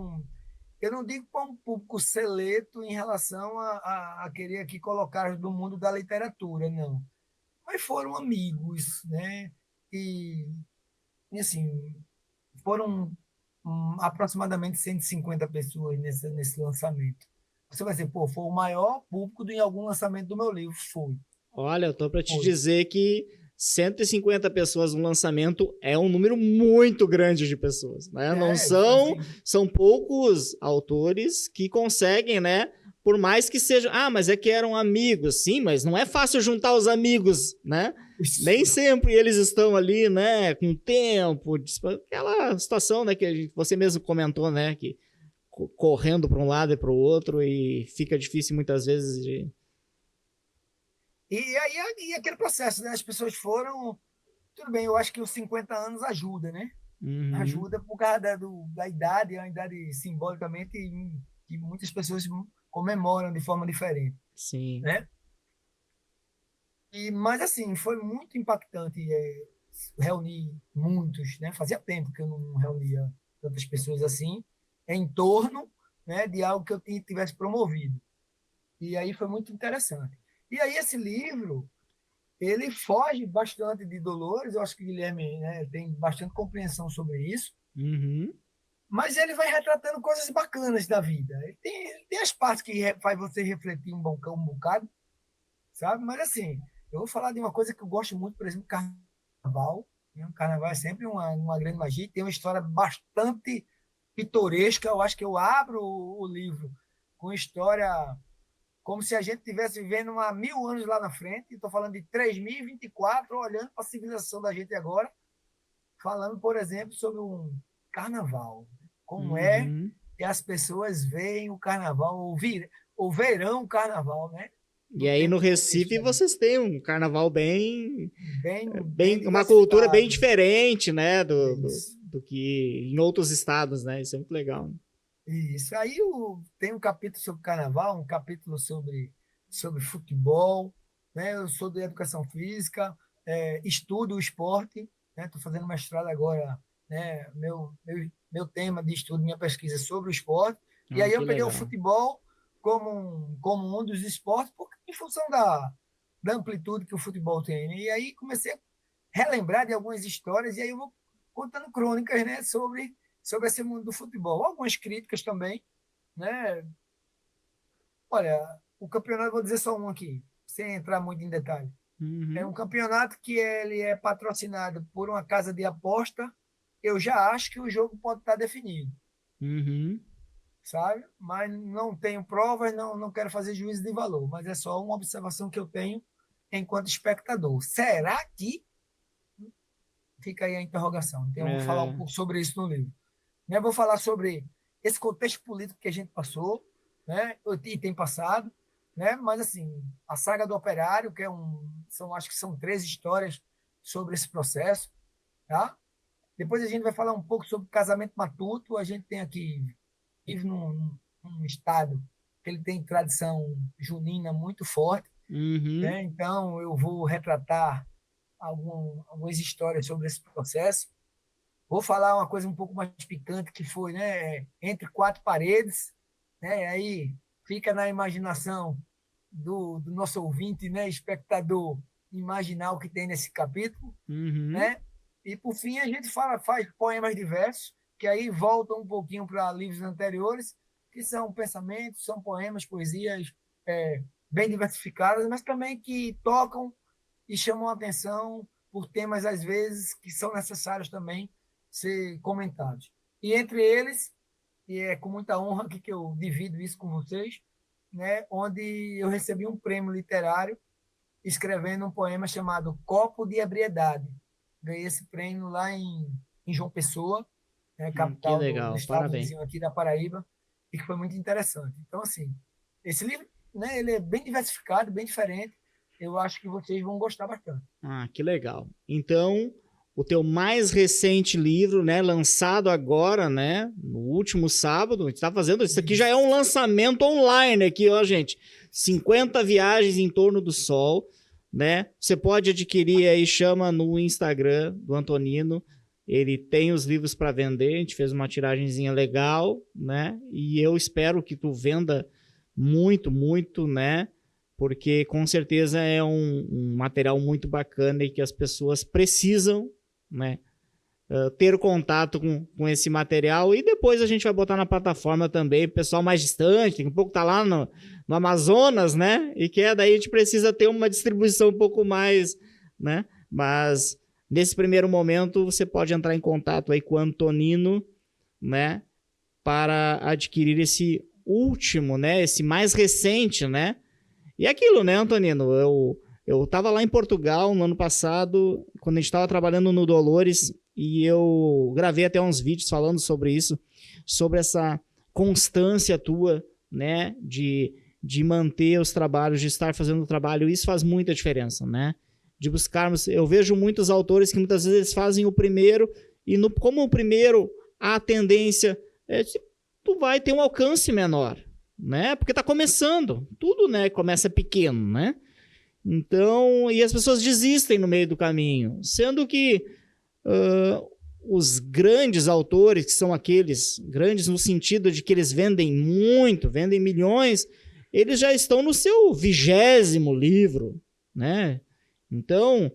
eu não digo para um público seleto em relação a querer aqui colocar do mundo da literatura, não. Mas foram amigos, né? E assim, foram aproximadamente 150 pessoas nesse lançamento. Você vai dizer, pô, foi o maior público em algum lançamento do meu livro. Foi. Olha, eu tô para te dizer que 150 pessoas no lançamento é um número muito grande de pessoas, né? Não são poucos autores que conseguem, né? Por mais que sejam, mas é que eram amigos, sim, mas não é fácil juntar os amigos, né? Isso. Nem sempre eles estão ali, né? Com tempo, aquela situação, né? Que você mesmo comentou, né? Que correndo para um lado e para o outro e fica difícil muitas vezes de... E aquele processo, né? As pessoas foram... Tudo bem, eu acho que os 50 anos ajuda, né? Uhum. Ajuda por causa da idade, é uma idade simbolicamente que muitas pessoas comemoram de forma diferente. Sim. Né? Mas, assim, foi muito impactante reunir muitos, né? Fazia tempo que eu não reunia tantas pessoas assim, em torno, né, de algo que eu tivesse promovido. E aí foi muito interessante. E aí esse livro, ele foge bastante de Dolores, eu acho que o Guilherme, né, tem bastante compreensão sobre isso, mas ele vai retratando coisas bacanas da vida. Ele tem as partes que faz você refletir um bocado, sabe? Mas assim, eu vou falar de uma coisa que eu gosto muito, por exemplo, carnaval. O carnaval é sempre uma grande magia, tem uma história bastante pitoresca. Eu acho que eu abro o livro com história como se a gente estivesse vivendo há 1000 anos lá na frente. Estou falando de 3024, olhando para a civilização da gente agora, falando, por exemplo, sobre um carnaval. Como é que as pessoas veem o carnaval, ou verão o carnaval, né? E aí no Recife vocês têm um carnaval bem uma cultura bem diferente, né? do que em outros estados, né? Isso é muito legal. Né? Isso. Aí tem um capítulo sobre carnaval, um capítulo sobre futebol, né? Eu sou de educação física, estudo o esporte, né? Estou fazendo mestrado agora, né? Meu tema de estudo, minha pesquisa é sobre o esporte. E aí Que eu peguei o legal. futebol como um dos esportes, em função da amplitude que o futebol tem. Né? E aí comecei a relembrar de algumas histórias, e aí eu vou contando crônicas, né? sobre esse mundo do futebol. Algumas críticas também, né? Olha, o campeonato, vou dizer só um aqui, sem entrar muito em detalhe. É Uhum. um campeonato que ele é patrocinado por uma casa de aposta. Eu já acho que o jogo pode estar definido, Uhum. sabe? Mas não tenho provas, não quero fazer juízo de valor, mas é só uma observação que eu tenho enquanto espectador. Será que? Fica aí a interrogação. Então, eu vou falar um É. pouco sobre isso no livro. Né? Vou falar sobre esse contexto político que a gente passou, né? E tem passado, né? Mas assim, a saga do Operário, que acho que são 3 histórias sobre esse processo, tá? Depois a gente vai falar um pouco sobre o casamento matuto. A gente tem aqui vive num estado que ele tem tradição junina muito forte, Uhum. né? Então eu vou retratar algumas histórias sobre esse processo. Vou falar uma coisa um pouco mais picante, que foi, né, Entre Quatro Paredes, né, aí fica na imaginação do nosso ouvinte, né, espectador, imaginar o que tem nesse capítulo, Uhum. né? E por fim a gente faz poemas diversos, que aí voltam um pouquinho para livros anteriores, que são pensamentos, são poemas, poesias bem diversificadas, mas também que tocam e chamam a atenção por temas, às vezes, que são necessários também ser comentados. E entre eles, e é com muita honra aqui que eu divido isso com vocês, né, onde eu recebi um prêmio literário escrevendo um poema chamado Copo de Ebriedade. Ganhei esse prêmio lá em João Pessoa, né, Que capital do legal. estado Parabéns. vizinho aqui da Paraíba, e que foi muito interessante. Então, assim, esse livro, né, ele é bem diversificado, bem diferente. Eu acho que vocês vão gostar bastante. Que legal. Então, o teu mais recente livro, né, lançado agora, né, no último sábado, a gente tá fazendo, isso aqui já é um lançamento online aqui, ó, gente. 50 viagens em torno do sol, né? Você pode adquirir aí, chama no Instagram do Antonino. Ele tem os livros para vender, a gente fez uma tiragenzinha legal, né? E eu espero que tu venda muito, muito, né? Porque com certeza é um material muito bacana e que as pessoas precisam, né, ter contato com esse material. E depois a gente vai botar na plataforma também, o pessoal mais distante, um pouco tá lá no Amazonas, né, e que daí a gente precisa ter uma distribuição um pouco mais, né, mas nesse primeiro momento você pode entrar em contato aí com o Antonino, né, para adquirir esse último, né, esse mais recente, né. E aquilo, né, Antonino? Eu tava lá em Portugal no ano passado, quando a gente estava trabalhando no Dolores, e eu gravei até uns vídeos falando sobre isso, sobre essa constância tua, né, de manter os trabalhos, de estar fazendo o trabalho. Isso faz muita diferença, né? De buscarmos. Eu vejo muitos autores que muitas vezes fazem o primeiro, e como o primeiro, a tendência é que tu vai ter um alcance menor, né? Porque tá começando, tudo, né, começa pequeno, né? Então, e as pessoas desistem no meio do caminho, sendo que os grandes autores, que são aqueles grandes no sentido de que eles vendem muito, vendem milhões, eles já estão no seu 20º livro, né? Então,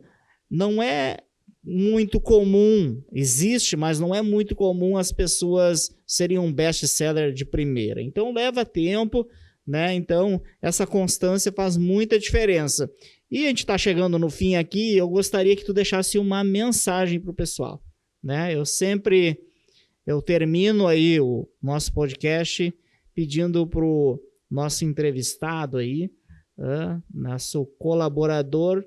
não é muito comum, existe, mas não é muito comum as pessoas serem um best-seller de primeira. Então, leva tempo, né? Então, essa constância faz muita diferença. E a gente está chegando no fim aqui, eu gostaria que tu deixasse uma mensagem para o pessoal, né? Eu termino aí o nosso podcast pedindo para o nosso entrevistado aí, nosso colaborador,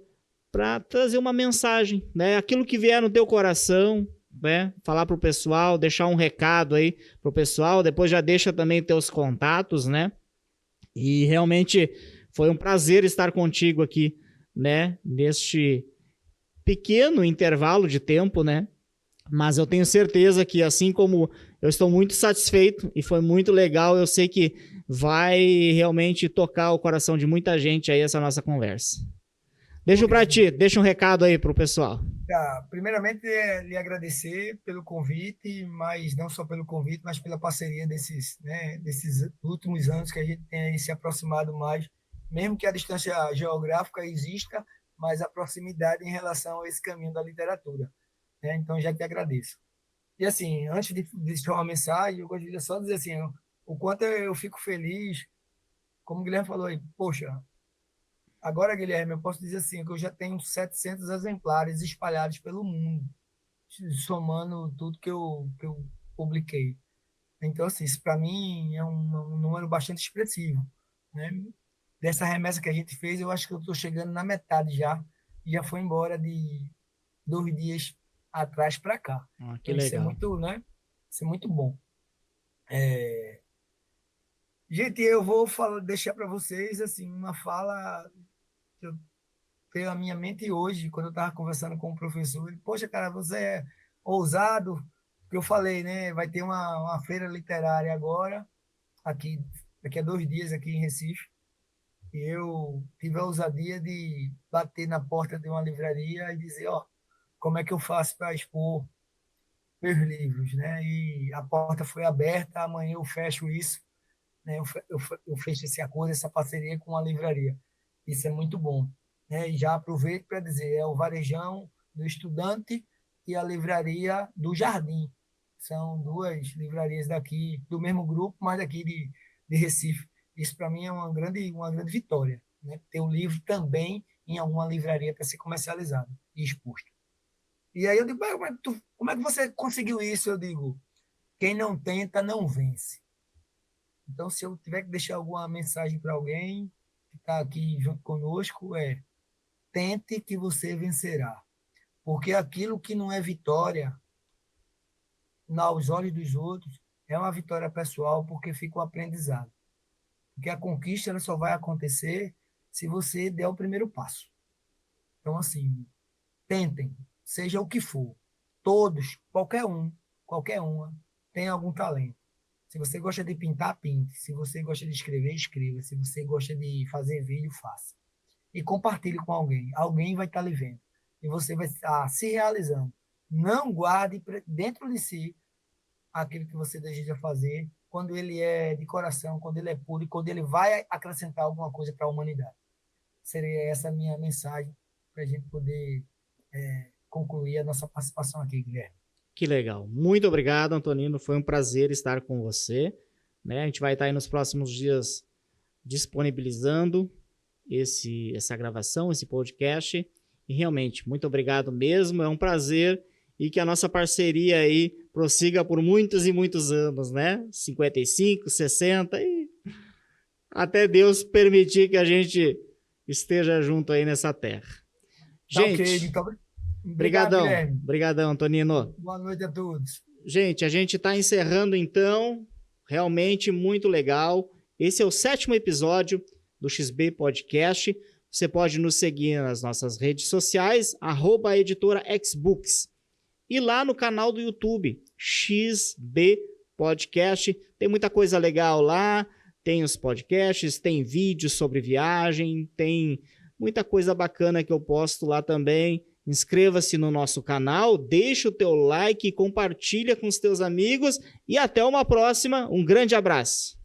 para trazer uma mensagem, né? Aquilo que vier no teu coração, né? Falar para o pessoal, deixar um recado aí para o pessoal, depois já deixa também teus contatos, né? E realmente foi um prazer estar contigo aqui, né? Neste pequeno intervalo de tempo, né? Mas eu tenho certeza que, assim como eu estou muito satisfeito e foi muito legal, eu sei que vai realmente tocar o coração de muita gente aí essa nossa conversa. Deixa pra ti, deixa um recado aí pro pessoal. Primeiramente, lhe agradecer pelo convite, mas não só pelo convite, mas pela parceria desses últimos anos que a gente tem se aproximado mais, mesmo que a distância geográfica exista, mas a proximidade em relação a esse caminho da literatura. Né? Então, já te agradeço. E assim, antes de deixar uma mensagem, eu gostaria só de dizer assim, o quanto eu fico feliz, como o Guilherme falou aí, poxa, agora, Guilherme, eu posso dizer assim, que eu já tenho 700 exemplares espalhados pelo mundo, somando tudo que eu publiquei. Então, assim, isso para mim é um número bastante expressivo. Né? Dessa remessa que a gente fez, eu acho que eu estou chegando na metade já, e já foi embora de 2 dias atrás para cá. Que então, legal. Isso é muito, né? Isso é muito bom. Gente, eu vou deixar para vocês assim uma fala que eu veio à minha mente hoje, quando eu estava conversando com o professor. Ele, poxa, cara, você é ousado, que eu falei, né? Vai ter uma feira literária agora, daqui a 2 dias aqui em Recife, e eu tive a ousadia de bater na porta de uma livraria e dizer, ó, como é que eu faço para expor meus livros, né? E a porta foi aberta, amanhã eu fecho isso, né? Eu fecho esse acordo, essa parceria com a livraria. Isso é muito bom. Né? E já aproveito para dizer, é o Varejão do Estudante e a Livraria do Jardim. São 2 livrarias daqui, do mesmo grupo, mas daqui de Recife. Isso, para mim, é uma grande vitória. Né? Ter o livro também em alguma livraria para ser comercializado e exposto. E aí eu digo, como é que você conseguiu isso? Eu digo, quem não tenta, não vence. Então, se eu tiver que deixar alguma mensagem para alguém que está aqui junto conosco, tente que você vencerá. Porque aquilo que não é vitória, aos olhos dos outros, é uma vitória pessoal, porque fica o aprendizado. Porque a conquista ela só vai acontecer se você der o primeiro passo. Então, assim, tentem, seja o que for. Todos, qualquer uma, tem algum talento. Se você gosta de pintar, pinte. Se você gosta de escrever, escreva. Se você gosta de fazer vídeo, faça. E compartilhe com alguém. Alguém vai estar lhe vendo. E você vai estar se realizando. Não guarde dentro de si aquilo que você deseja fazer quando ele é de coração, quando ele é puro e quando ele vai acrescentar alguma coisa para a humanidade. Seria essa a minha mensagem para a gente poder concluir a nossa participação aqui, Guilherme. Que legal. Muito obrigado, Antonino. Foi um prazer estar com você. Né? A gente vai estar aí nos próximos dias disponibilizando essa gravação, esse podcast. E realmente, muito obrigado mesmo. É um prazer e que a nossa parceria aí prossiga por muitos e muitos anos, né? 55, 60 e até Deus permitir que a gente esteja junto aí nessa terra. Gente, okay, então... Obrigadão, Antonino. Boa noite a todos. Gente, a gente está encerrando então, realmente muito legal. Esse é o 7º episódio do XB Podcast. Você pode nos seguir nas nossas redes sociais, @editora_xbooks. E lá no canal do YouTube, XB Podcast. Tem muita coisa legal lá, tem os podcasts, tem vídeos sobre viagem, tem muita coisa bacana que eu posto lá também. Inscreva-se no nosso canal, deixa o teu like, compartilha com os teus amigos e até uma próxima. Um grande abraço.